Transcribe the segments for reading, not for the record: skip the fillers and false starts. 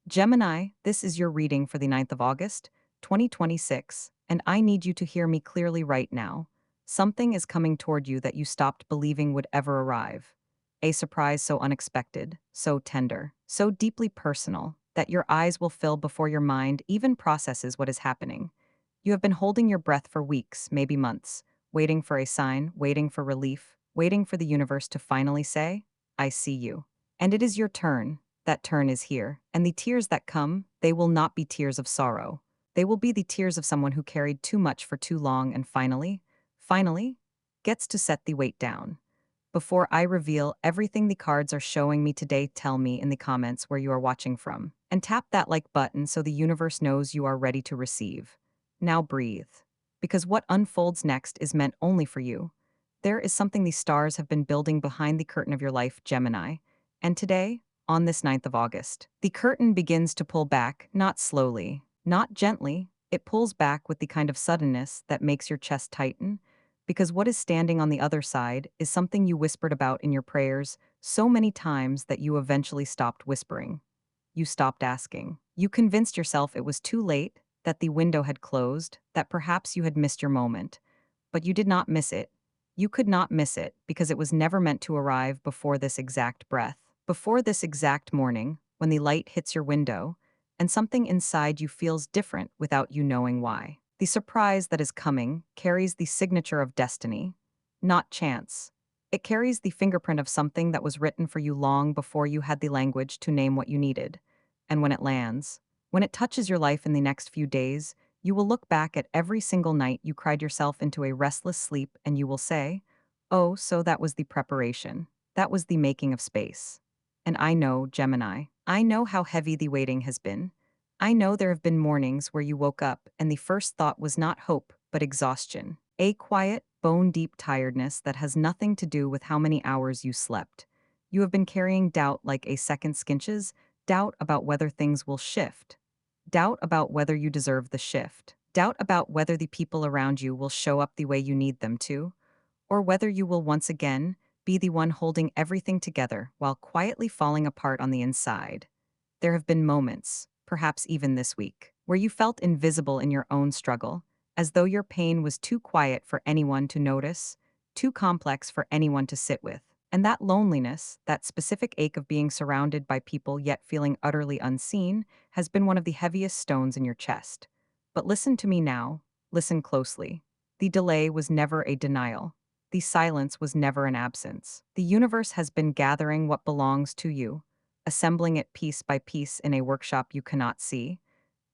Gemini, this is your reading for the 9th of August, 2026, and I need you to hear me clearly right now. Something is coming toward you that you stopped believing would ever arrive. A surprise so unexpected, so tender, so deeply personal, that your eyes will fill before your mind even processes what is happening. You have been holding your breath for weeks, maybe months, waiting for a sign, waiting for relief, waiting for the universe to finally say, I see you. And it is your turn. That turn is here, and the tears that come, they will not be tears of sorrow. They will be the tears of someone who carried too much for too long and finally, gets to set the weight down. Before I reveal everything the cards are showing me today, tell me in the comments where you are watching from. And tap that like button so the universe knows you are ready to receive. Now breathe. Because what unfolds next is meant only for you. There is something the stars have been building behind the curtain of your life, Gemini. And today, on this 9th of August, the curtain begins to pull back, not slowly, not gently. It pulls back with the kind of suddenness that makes your chest tighten, because what is standing on the other side is something you whispered about in your prayers so many times that you eventually stopped whispering. You stopped asking. You convinced yourself it was too late, that the window had closed, that perhaps you had missed your moment. But you did not miss it. You could not miss it because it was never meant to arrive before this exact breath, before this exact morning, when the light hits your window, and something inside you feels different without you knowing why. The surprise that is coming carries the signature of destiny, not chance. It carries the fingerprint of something that was written for you long before you had the language to name what you needed. And when it lands, when it touches your life in the next few days, you will look back at every single night you cried yourself into a restless sleep and you will say, oh, so that was the preparation. That was the making of space. And I know, Gemini, I know how heavy the waiting has been. I know there have been mornings where you woke up and the first thought was not hope, but exhaustion. A quiet, bone-deep tiredness that has nothing to do with how many hours you slept. You have been carrying doubt like a second skinches, doubt about whether things will shift. Doubt about whether you deserve the shift. Doubt about whether the people around you will show up the way you need them to, or whether you will once again be the one holding everything together while quietly falling apart on the inside. There have been moments, perhaps even this week, where you felt invisible in your own struggle, as though your pain was too quiet for anyone to notice, too complex for anyone to sit with. And that loneliness, that specific ache of being surrounded by people yet feeling utterly unseen, has been one of the heaviest stones in your chest. But listen to me now, listen closely. The delay was never a denial. The silence was never an absence. The universe has been gathering what belongs to you, assembling it piece by piece in a workshop you cannot see.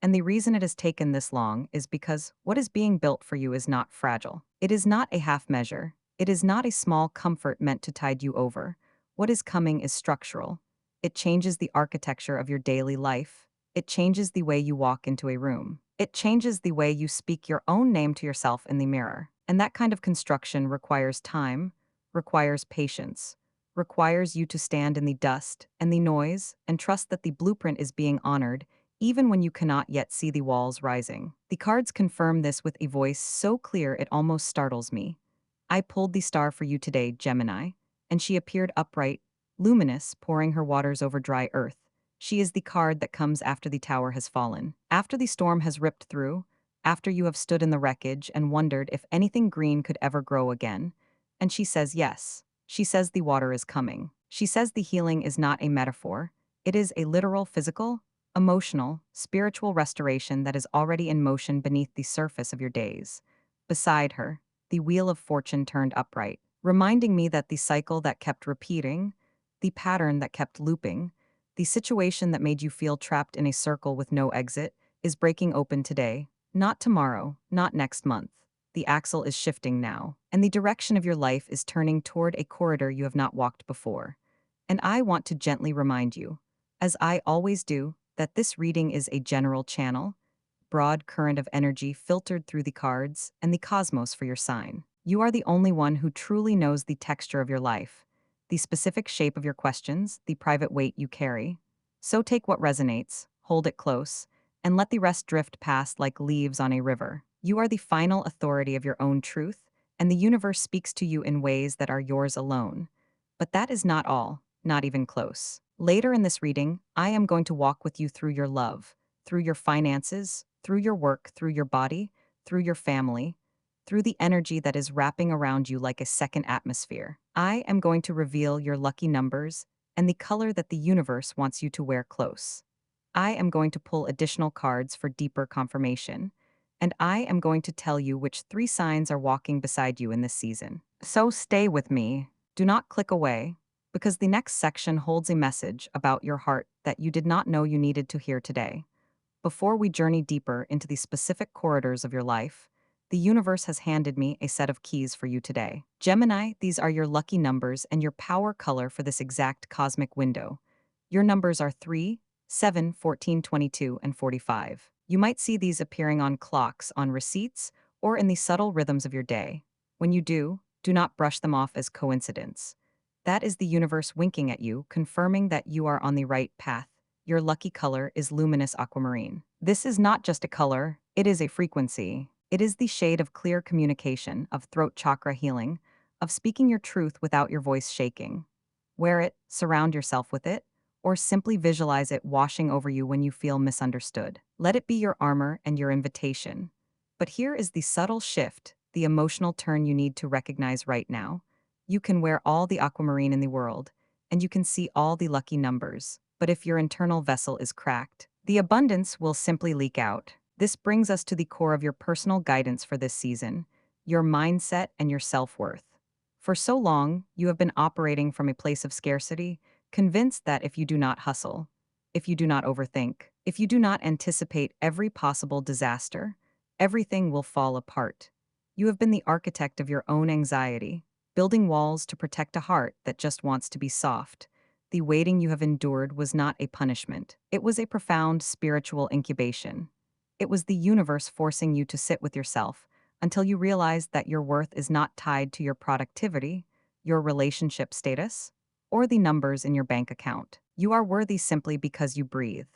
And the reason it has taken this long is because what is being built for you is not fragile. It is not a half measure. It is not a small comfort meant to tide you over. What is coming is structural. It changes the architecture of your daily life. It changes the way you walk into a room. It changes the way you speak your own name to yourself in the mirror. And that kind of construction requires time, requires patience, requires you to stand in the dust and the noise and trust that the blueprint is being honored even when you cannot yet see the walls rising. The cards confirm this with a voice so clear it almost startles me. I pulled the star for you today, Gemini, and she appeared upright, luminous, pouring her waters over dry earth. She is the card that comes after the tower has fallen, after the storm has ripped through, after you have stood in the wreckage and wondered if anything green could ever grow again. And she says yes. She says the water is coming. She says the healing is not a metaphor. It is a literal, physical, emotional, spiritual restoration that is already in motion beneath the surface of your days. Beside her, the wheel of fortune turned upright, reminding me that the cycle that kept repeating, the pattern that kept looping, the situation that made you feel trapped in a circle with no exit, is breaking open today, not tomorrow, not next month. The axle is shifting now, and the direction of your life is turning toward a corridor you have not walked before. And I want to gently remind you, as I always do, that this reading is a general channel, broad current of energy filtered through the cards and the cosmos for your sign. You are the only one who truly knows the texture of your life, the specific shape of your questions, the private weight you carry. So take what resonates, hold it close, and let the rest drift past like leaves on a river. You are the final authority of your own truth, and the universe speaks to you in ways that are yours alone. But that is not all. not even close. Later in this reading, I am going to walk with you through your love, through your finances, through your work, through your body, through your family, through the energy that is wrapping around you like a second atmosphere. I am going to reveal your lucky numbers and the color that the universe wants you to wear close. I am going to pull additional cards for deeper confirmation, and I am going to tell you which 3 signs are walking beside you in this season. So stay with me. Do not click away, because the next section holds a message about your heart that you did not know you needed to hear today. Before we journey deeper into the specific corridors of your life, the universe has handed me a set of keys for you today. Gemini, these are your lucky numbers and your power color for this exact cosmic window. Your numbers are 3, 7, 14, 22, and 45. You might see these appearing on clocks, on receipts, or in the subtle rhythms of your day. When you do not brush them off as coincidence. That is the universe winking at you, confirming that you are on the right path. Your lucky color is luminous aquamarine. This is not just a color, it is a frequency. It is the shade of clear communication, of throat chakra healing, of speaking your truth without your voice shaking. Wear it, surround yourself with it, or simply visualize it washing over you when you feel misunderstood. Let it be your armor and your invitation. But here is the subtle shift, the emotional turn you need to recognize right now. You can wear all the aquamarine in the world, and you can see all the lucky numbers. But if your internal vessel is cracked, the abundance will simply leak out. This brings us to the core of your personal guidance for this season, your mindset and your self-worth. For so long, you have been operating from a place of scarcity, convinced that if you do not hustle, if you do not overthink, if you do not anticipate every possible disaster, everything will fall apart. You have been the architect of your own anxiety, building walls to protect a heart that just wants to be soft. The waiting you have endured was not a punishment. It was a profound spiritual incubation. It was the universe forcing you to sit with yourself until you realized that your worth is not tied to your productivity, your relationship status, or the numbers in your bank account. You are worthy simply because you breathe.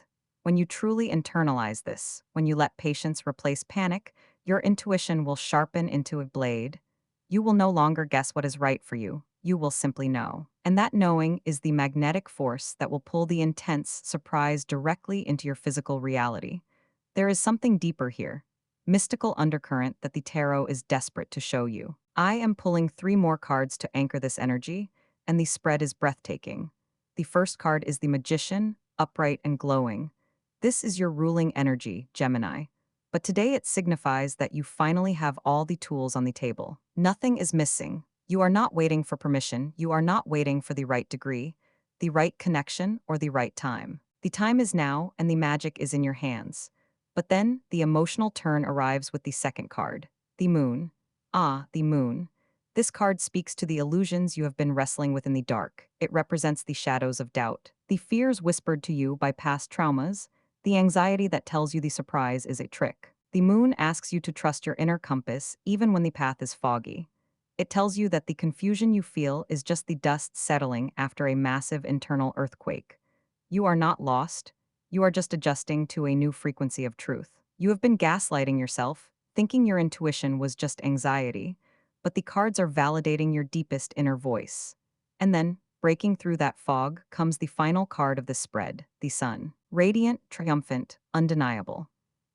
When you truly internalize this, when you let patience replace panic, your intuition will sharpen into a blade. You will no longer guess what is right for you. You will simply know. And that knowing is the magnetic force that will pull the intense surprise directly into your physical reality. There is something deeper here, mystical undercurrent that the tarot is desperate to show you. I am pulling 3 more cards to anchor this energy, and the spread is breathtaking. The first card is the Magician, upright and glowing. This is your ruling energy, Gemini. But today it signifies that you finally have all the tools on the table. Nothing is missing. You are not waiting for permission. You are not waiting for the right degree, the right connection, or the right time. The time is now, and the magic is in your hands. But then, the emotional turn arrives with the second card, the Moon. Ah, the Moon. This card speaks to the illusions you have been wrestling with in the dark. It represents the shadows of doubt, the fears whispered to you by past traumas, the anxiety that tells you the surprise is a trick. The Moon asks you to trust your inner compass even when the path is foggy. It tells you that the confusion you feel is just the dust settling after a massive internal earthquake. You are not lost. You are just adjusting to a new frequency of truth. You have been gaslighting yourself, thinking your intuition was just anxiety, but the cards are validating your deepest inner voice. And then, breaking through that fog, comes the final card of the spread, the Sun. Radiant, triumphant, undeniable.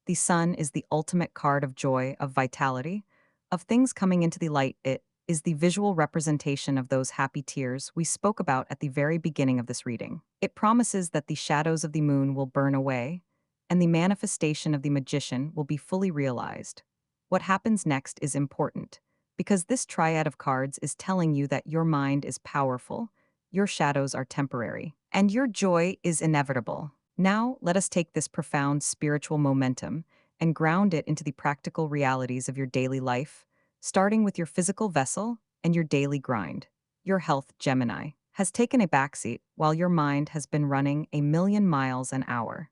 The Sun is the ultimate card of joy, of vitality, of things coming into the light. It is the visual representation of those happy tears we spoke about at the very beginning of this reading. It promises that the shadows of the Moon will burn away, and the manifestation of the Magician will be fully realized. What happens next is important, because this triad of cards is telling you that your mind is powerful, your shadows are temporary, and your joy is inevitable. Now, let us take this profound spiritual momentum and ground it into the practical realities of your daily life, starting with your physical vessel and your daily grind. Your health, Gemini, has taken a backseat while your mind has been running a million miles an hour.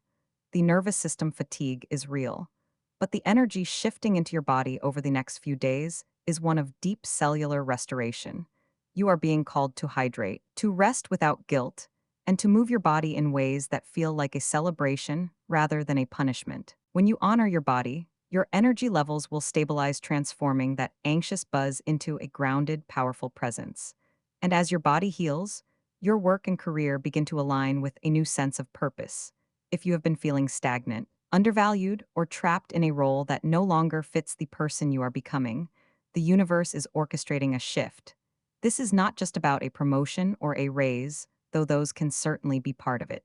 The nervous system fatigue is real, but the energy shifting into your body over the next few days is one of deep cellular restoration. You are being called to hydrate, to rest without guilt, and to move your body in ways that feel like a celebration rather than a punishment. When you honor your body, your energy levels will stabilize, transforming that anxious buzz into a grounded, powerful presence. And as your body heals, Your work and career begin to align with a new sense of purpose. If you have been feeling stagnant, undervalued, or trapped in a role that no longer fits the person you are becoming, the universe is orchestrating a shift. This is not just about a promotion or a raise, though those can certainly be part of it.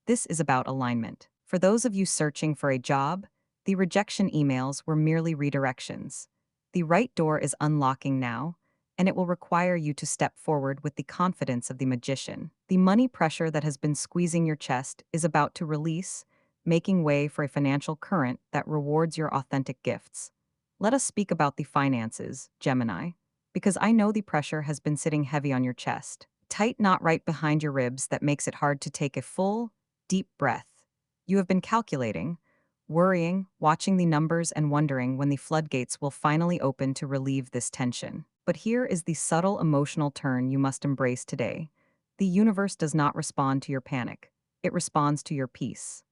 This is about alignment. For those of you searching for a job, the rejection emails were merely redirections. The right door is unlocking now, and it will require you to step forward with the confidence of the magician. The money pressure that has been squeezing your chest is about to release, making way for a financial current that rewards your authentic gifts. Let us speak about the finances, Gemini, because I know the pressure has been sitting heavy on your chest. Tight knot right behind your ribs that makes it hard to take a full, deep breath. You have been calculating, worrying, watching the numbers and wondering when the floodgates will finally open to relieve this tension. But here is the subtle emotional turn you must embrace today. The universe does not respond to your panic. It responds to your peace.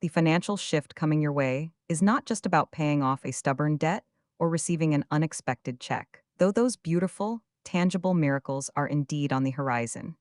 The financial shift coming your way is not just about paying off a stubborn debt or receiving an unexpected check. Though those beautiful, tangible miracles are indeed on the horizon,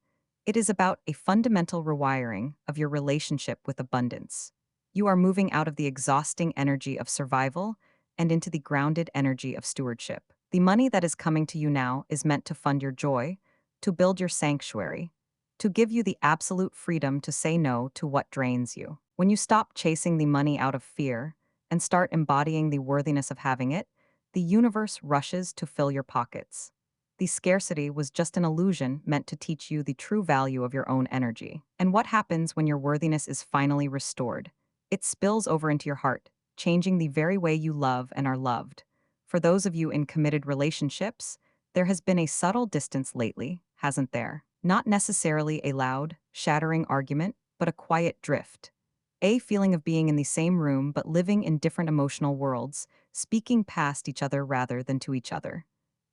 it is about a fundamental rewiring of your relationship with abundance. You are moving out of the exhausting energy of survival and into the grounded energy of stewardship. The money that is coming to you now is meant to fund your joy, to build your sanctuary, to give you the absolute freedom to say no to what drains you. When you stop chasing the money out of fear and start embodying the worthiness of having it, the universe rushes to fill your pockets. The scarcity was just an illusion meant to teach you the true value of your own energy. And what happens when your worthiness is finally restored? It spills over into your heart, changing the very way you love and are loved. For those of you in committed relationships, there has been a subtle distance lately, hasn't there? Not necessarily a loud, shattering argument, but a quiet drift. A feeling of being in the same room but living in different emotional worlds, speaking past each other rather than to each other.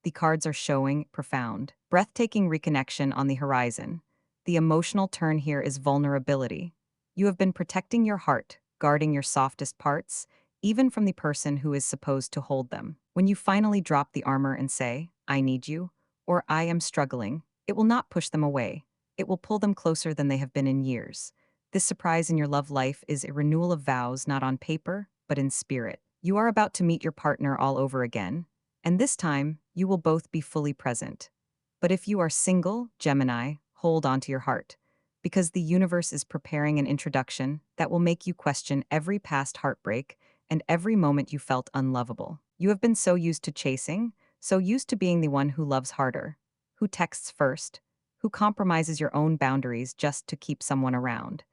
The cards are showing profound, breathtaking reconnection on the horizon. The emotional turn here is vulnerability. You have been protecting your heart, guarding your softest parts, even from the person who is supposed to hold them. When you finally drop the armor and say, "I need you," or "I am struggling," it will not push them away. It will pull them closer than they have been in years. This surprise in your love life is a renewal of vows not on paper, but in spirit. You are about to meet your partner all over again, and this time, you will both be fully present. But if you are single, Gemini, hold on to your heart, because the universe is preparing an introduction that will make you question every past heartbreak and every moment you felt unlovable. You have been so used to chasing, so used to being the one who loves harder, who texts first, who compromises your own boundaries just to keep someone around.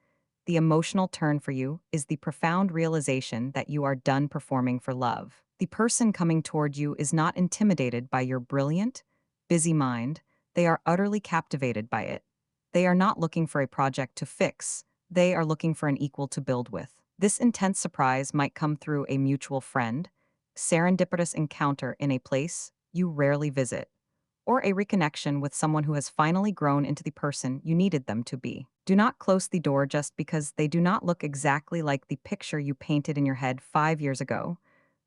The emotional turn for you is the profound realization that you are done performing for love. The person coming toward you is not intimidated by your brilliant, busy mind. They are utterly captivated by it. They are not looking for a project to fix. They are looking for an equal to build with. This intense surprise might come through a mutual friend, serendipitous encounter in a place you rarely visit, or a reconnection with someone who has finally grown into the person you needed them to be. Do not close the door just because they do not look exactly like the picture you painted in your head 5 years ago.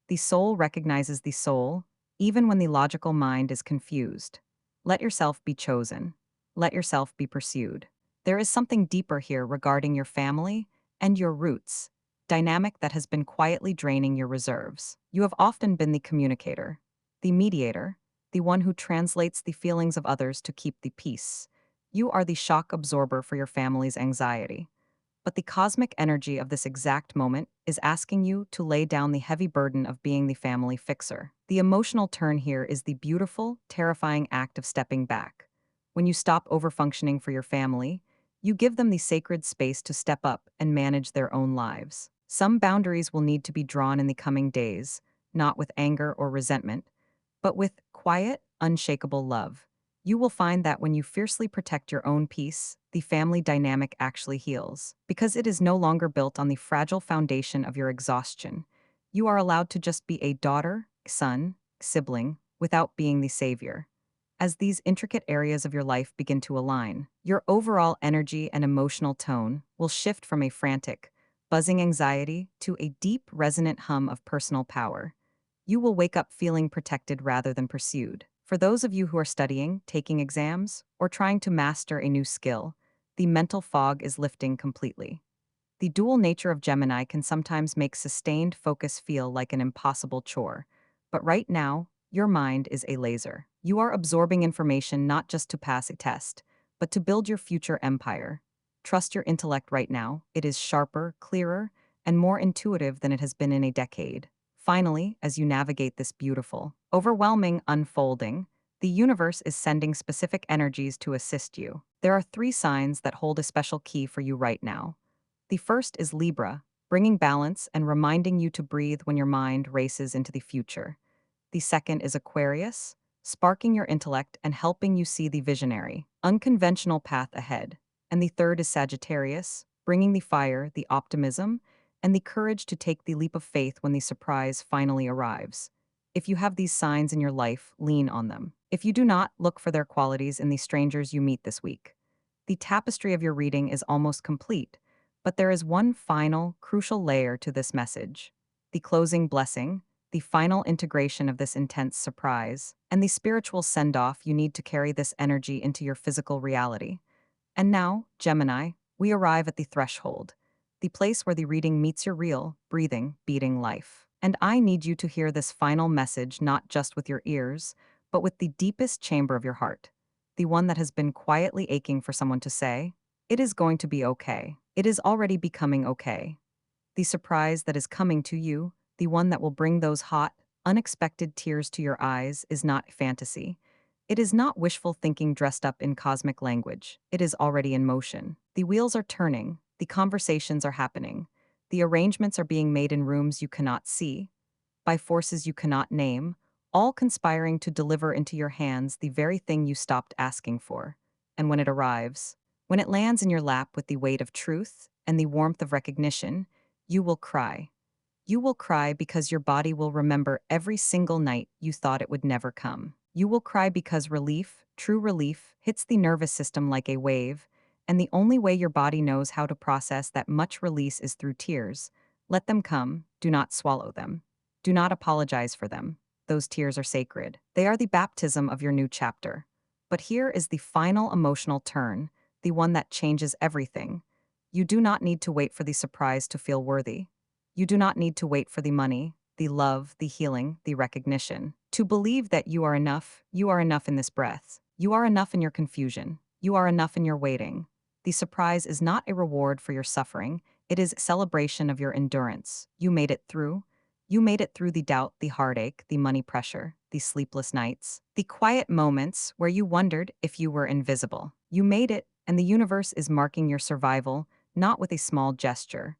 The soul recognizes the soul, even when the logical mind is confused. Let yourself be chosen. Let yourself be pursued. There is something deeper here regarding your family and your roots, dynamic that has been quietly draining your reserves. You have often been the communicator, the mediator, the one who translates the feelings of others to keep the peace. You are the shock absorber for your family's anxiety. But the cosmic energy of this exact moment is asking you to lay down the heavy burden of being the family fixer. The emotional turn here is the beautiful, terrifying act of stepping back. When you stop overfunctioning for your family, you give them the sacred space to step up and manage their own lives. Some boundaries will need to be drawn in the coming days, not with anger or resentment, but with quiet, unshakable love. You will find that when you fiercely protect your own peace, the family dynamic actually heals. Because it is no longer built on the fragile foundation of your exhaustion, you are allowed to just be a daughter, son, sibling, without being the savior. As these intricate areas of your life begin to align, your overall energy and emotional tone will shift from a frantic, buzzing anxiety to a deep, resonant hum of personal power. You will wake up feeling protected rather than pursued. For those of you who are studying, taking exams, or trying to master a new skill, the mental fog is lifting completely. The dual nature of Gemini can sometimes make sustained focus feel like an impossible chore. But right now, your mind is a laser. You are absorbing information not just to pass a test, but to build your future empire. Trust your intellect right now. It is sharper, clearer, and more intuitive than it has been in a decade. Finally, as you navigate this beautiful, overwhelming unfolding, the universe is sending specific energies to assist you. There are 3 signs that hold a special key for you right now. The first is Libra, bringing balance and reminding you to breathe when your mind races into the future. The second is Aquarius, sparking your intellect and helping you see the visionary, unconventional path ahead. And the third is Sagittarius, bringing the fire, the optimism, and the courage to take the leap of faith when the surprise finally arrives. If you have these signs in your life, lean on them. If you do not, look for their qualities in the strangers you meet this week. The tapestry of your reading is almost complete, but there is one final, crucial layer to this message: the closing blessing, the final integration of this intense surprise, and the spiritual send-off you need to carry this energy into your physical reality. And now, Gemini, we arrive at the threshold, the place where the reading meets your real, breathing, beating life. And I need you to hear this final message not just with your ears, but with the deepest chamber of your heart, the one that has been quietly aching for someone to say, "It is going to be okay. It is already becoming okay." The surprise that is coming to you, the one that will bring those hot, unexpected tears to your eyes, is not fantasy. It is not wishful thinking dressed up in cosmic language. It is already in motion. The wheels are turning, the conversations are happening, the arrangements are being made in rooms you cannot see, by forces you cannot name, all conspiring to deliver into your hands the very thing you stopped asking for. And when it arrives, when it lands in your lap with the weight of truth and the warmth of recognition, you will cry. You will cry because your body will remember every single night you thought it would never come. You will cry because relief, true relief, hits the nervous system like a wave, and the only way your body knows how to process that much release is through tears. Let them come, do not swallow them. Do not apologize for them. Those tears are sacred. They are the baptism of your new chapter. But here is the final emotional turn, the one that changes everything. You do not need to wait for the surprise to feel worthy. You do not need to wait for the money, the love, the healing, the recognition. To believe that you are enough in this breath. You are enough in your confusion. You are enough in your waiting. The surprise is not a reward for your suffering, it is celebration of your endurance. You made it through. You made it through the doubt, the heartache, the money pressure, the sleepless nights, the quiet moments where you wondered if you were invisible. You made it, and the universe is marking your survival, not with a small gesture,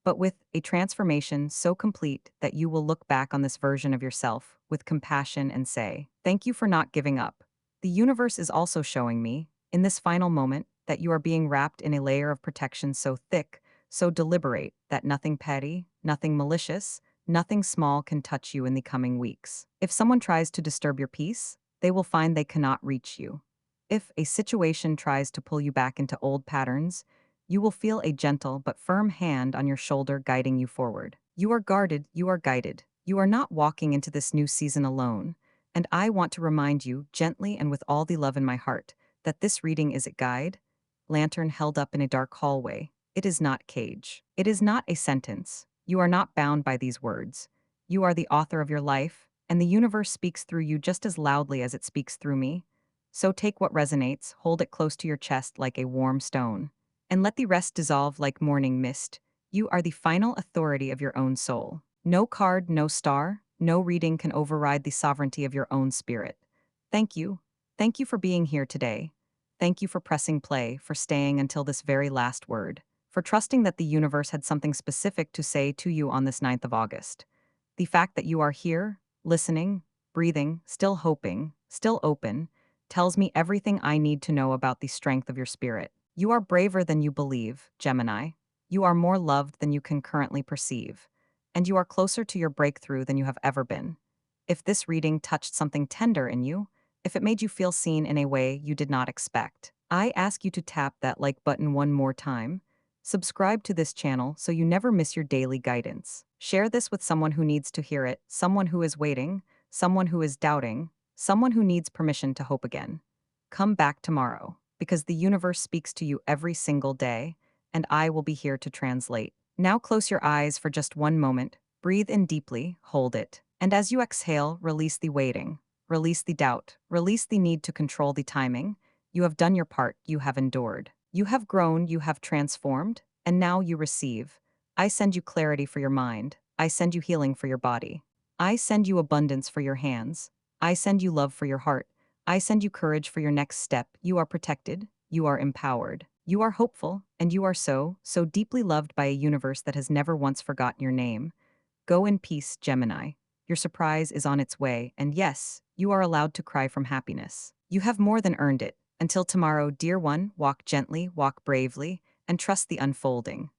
but with a transformation so complete that you will look back on this version of yourself with compassion and say, "Thank you for not giving up." The universe is also showing me, in this final moment, that you are being wrapped in a layer of protection so thick, so deliberate, that nothing petty, nothing malicious, nothing small can touch you in the coming weeks. If someone tries to disturb your peace, they will find they cannot reach you. If a situation tries to pull you back into old patterns, you will feel a gentle but firm hand on your shoulder guiding you forward. You are guarded, you are guided. You are not walking into this new season alone. And I want to remind you, gently and with all the love in my heart, that this reading is a guide, lantern held up in a dark hallway. It is not cage. It is not a sentence. You are not bound by these words. You are the author of your life, and the universe speaks through you just as loudly as it speaks through me. So take what resonates, hold it close to your chest like a warm stone, and let the rest dissolve like morning mist. You are the final authority of your own soul. No card, no star, no reading can override the sovereignty of your own spirit. Thank you. Thank you for being here today. Thank you for pressing play, for staying until this very last word, for trusting that the universe had something specific to say to you on this 9th of August. The fact that you are here, listening, breathing, still hoping, still open, tells me everything I need to know about the strength of your spirit. You are braver than you believe, Gemini. You are more loved than you can currently perceive. And you are closer to your breakthrough than you have ever been. If this reading touched something tender in you, if it made you feel seen in a way you did not expect, I ask you to tap that like button one more time. Subscribe to this channel so you never miss your daily guidance. Share this with someone who needs to hear it, someone who is waiting, someone who is doubting, someone who needs permission to hope again. Come back tomorrow, because the universe speaks to you every single day, and I will be here to translate. Now close your eyes for just one moment, breathe in deeply, hold it, and as you exhale, release the waiting, release the doubt, release the need to control the timing. You have done your part, you have endured. You have grown, you have transformed, and now you receive. I send you clarity for your mind. I send you healing for your body. I send you abundance for your hands. I send you love for your heart. I send you courage for your next step. You are protected. You are empowered. You are hopeful, and you are so deeply loved by a universe that has never once forgotten your name. Go in peace, Gemini. Your surprise is on its way, and yes, you are allowed to cry from happiness. You have more than earned it. Until tomorrow, dear one, walk gently, walk bravely, and trust the unfolding.